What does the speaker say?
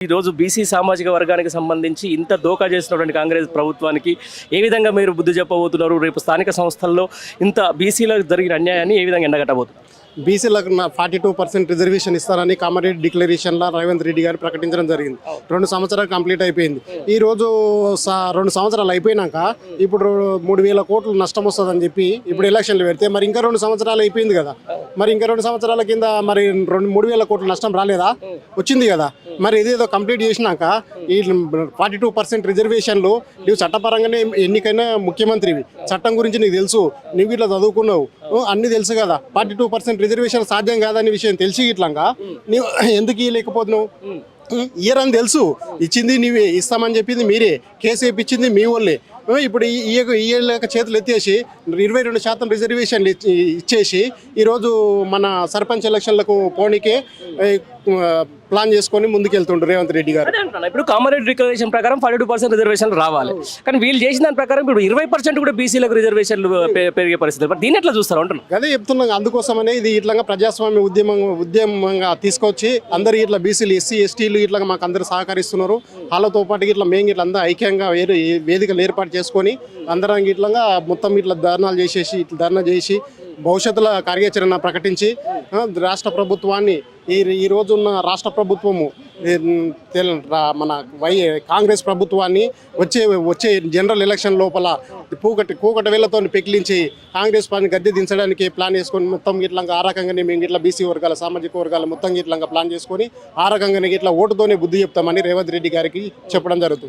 ఈరోజు బీసీ సామాజిక వర్గానికి సంబంధించి ఇంత దోకా చేసినటువంటి కాంగ్రెస్ ప్రభుత్వానికి ఏ విధంగా మీరు బుద్ధి చెప్పబోతున్నారు? రేపు స్థానిక సంస్థల్లో ఇంత బీసీలకు జరిగిన అన్యాయాన్ని ఏ విధంగా ఎండగట్టబోతున్నారు? బీసీలకు 42% రిజర్వేషన్ ఇస్తారని కామారెడ్డి డిక్లరేషన్లో రేవంత్ రెడ్డి గారు ప్రకటించడం జరిగింది. 2 సంవత్సరాలు కంప్లీట్ అయిపోయింది. ఈరోజు 2 సంవత్సరాలు అయిపోయినాక ఇప్పుడు 3,000 కోట్లు నష్టం వస్తుందని చెప్పి ఇప్పుడు ఎలక్షన్లు పెడితే మరి ఇంకా 2 సంవత్సరాలు అయిపోయింది కదా. మరి ఇంకా 2 సంవత్సరాల కింద మరి 3,000 కోట్ల నష్టం రాలేదా? వచ్చింది కదా. మరి ఇదేదో కంప్లీట్ చేసినాక ఈ 42% రిజర్వేషన్లు నువ్వు చట్టపరంగానే ఎన్నికైనా ముఖ్యమంత్రివి, చట్టం గురించి నీకు తెలుసు, నువ్వు ఇట్లా చదువుకున్నావు, అన్నీ తెలుసు కదా. 42% రిజర్వేషన్ సాధ్యం కాదనే విషయం తెలిసి ఇట్లాగా నువ్వు ఎందుకు ఇవ్వలేకపోతున్నావు? ఇయర్ అని తెలుసు, ఇచ్చింది నీవే, ఇస్తామని చెప్పింది మీరే, కేసు వేయించింది మీ వాళ్ళే. ఇప్పుడు ఇయ్యలేక చేతులు ఎత్తేసి 22% రిజర్వేషన్లు ఇచ్చేసి ఈరోజు మన సర్పంచ్ ఎలక్షన్లకు పోనీకే ప్లాన్ చేసుకొని ముందుకెళ్తుండ్రు రేవంత్ రెడ్డి గారు. ఇప్పుడు కామారెడ్డి డిక్లరేషన్ ప్రకారం 42% రిజర్వేషన్లు రావాలి, కానీ వీళ్ళు చేసిన దాని ప్రకారం ఇప్పుడు 20% కూడా బీసీలకు రిజర్వేషన్లు పెరిగే పరిస్థితి. మరి దీన్ని ఎట్లా చూస్తారు అంటున్నాను? అదే చెప్తున్నాం. అందుకోసమనే ఇది ఇట్లా ప్రజాస్వామ్య ఉద్యమంగా తీసుకొచ్చి అందరు ఇట్లా బీసీలు, ఎస్సీ, ఎస్టీలు ఇట్లా మాకు అందరు సహకరిస్తున్నారు. వాళ్ళతో పాటు ఇట్లా మేము ఇట్లా అందరూ ఐక్యంగా వేదికలు ఏర్పాటు చేసుకొని అందరం ఇట్లా మొత్తం ఇట్లా ధర్నాలు చేసేసి ధర్నా చేసి భవిష్యత్తులో కార్యాచరణ ప్రకటించి రాష్ట్ర ప్రభుత్వాన్ని ఈ రోజున్న రాష్ట్ర ప్రభుత్వము మన కాంగ్రెస్ ప్రభుత్వాన్ని వచ్చే జనరల్ ఎలక్షన్ లోపల కూకటి వేళ్లతో పెకిలించి కాంగ్రెస్ పార్టీని గద్దె దించడానికి ప్లాన్ చేసుకొని మొత్తం ఇట్లా ఆ రకంగానే మేము ఇట్లా బీసీ వర్గాల సామాజిక వర్గాల మొత్తం ఇట్లా ప్లాన్ చేసుకొని ఆ రకంగానే ఇట్లా ఓటుతోనే బుద్ధి చెప్తామని రేవంత్ రెడ్డి గారికి చెప్పడం జరుగుతుంది.